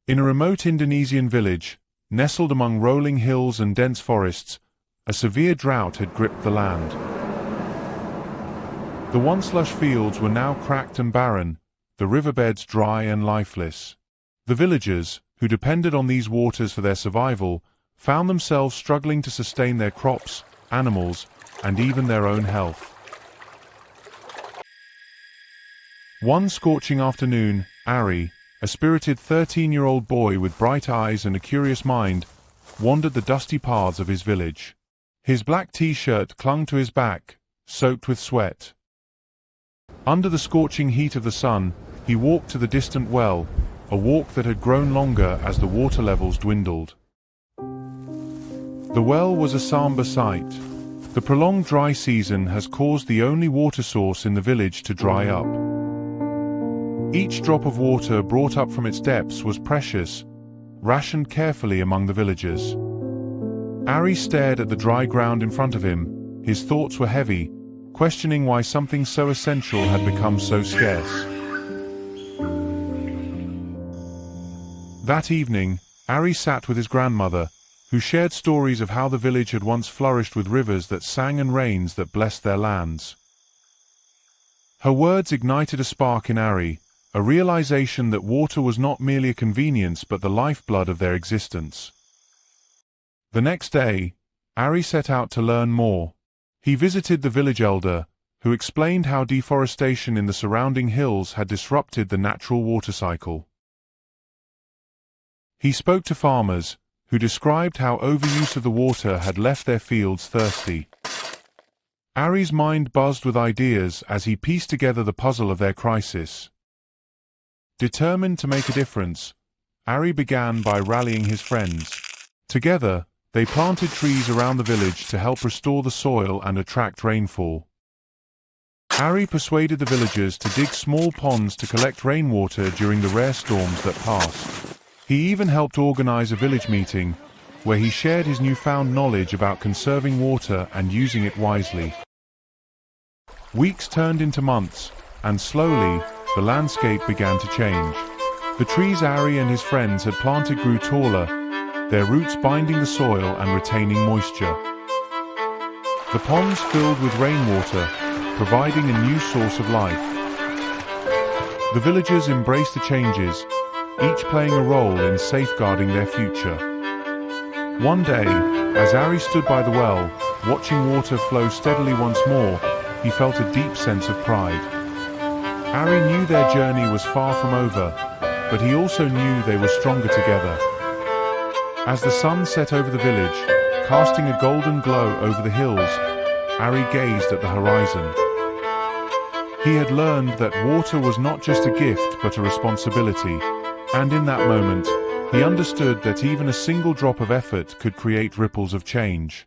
In a remote Indonesian village, nestled among rolling hills and dense forests, a severe drought had gripped the land. The once lush fields were now cracked and barren, the riverbeds dry and lifeless. The villagers, who depended on these waters for their survival, found themselves struggling to sustain their crops, animals, and even their own health. One scorching afternoon, Ari, a spirited 13-year-old boy with bright eyes and a curious mind, wandered the dusty paths of his village. His black t-shirt clung to his back, soaked with sweat. Under the scorching heat of the sun, he walked to the distant well, a walk that had grown longer as the water levels dwindled. The well was a somber sight. The prolonged dry season has caused the only water source in the village to dry up. Each drop of water brought up from its depths was precious, rationed carefully among the villagers. Ari stared at the dry ground in front of him. His thoughts were heavy, questioning why something so essential had become so scarce. That evening, Ari sat with his grandmother, who shared stories of how the village had once flourished with rivers that sang and rains that blessed their lands. Her words ignited a spark in Ari, a realization that water was not merely a convenience but the lifeblood of their existence. The next day, Ari set out to learn more. He visited the village elder, who explained how deforestation in the surrounding hills had disrupted the natural water cycle. He spoke to farmers, who described how overuse of the water had left their fields thirsty. Ari's mind buzzed with ideas as he pieced together the puzzle of their crisis. Determined to make a difference, Ari began by rallying his friends. Together, they planted trees around the village to help restore the soil and attract rainfall. Ari persuaded the villagers to dig small ponds to collect rainwater during the rare storms that passed. He even helped organize a village meeting, where he shared his newfound knowledge about conserving water and using it wisely. Weeks turned into months, and slowly, the landscape began to change. The trees Ari and his friends had planted grew taller, their roots binding the soil and retaining moisture. The ponds filled with rainwater, providing a new source of life. The villagers embraced the changes, each playing a role in safeguarding their future. One day, as Ari stood by the well, watching water flow steadily once more, he felt a deep sense of pride. Ari knew their journey was far from over, but he also knew they were stronger together. As the sun set over the village, casting a golden glow over the hills, Ari gazed at the horizon. He had learned that water was not just a gift but a responsibility, and in that moment, he understood that even a single drop of effort could create ripples of change.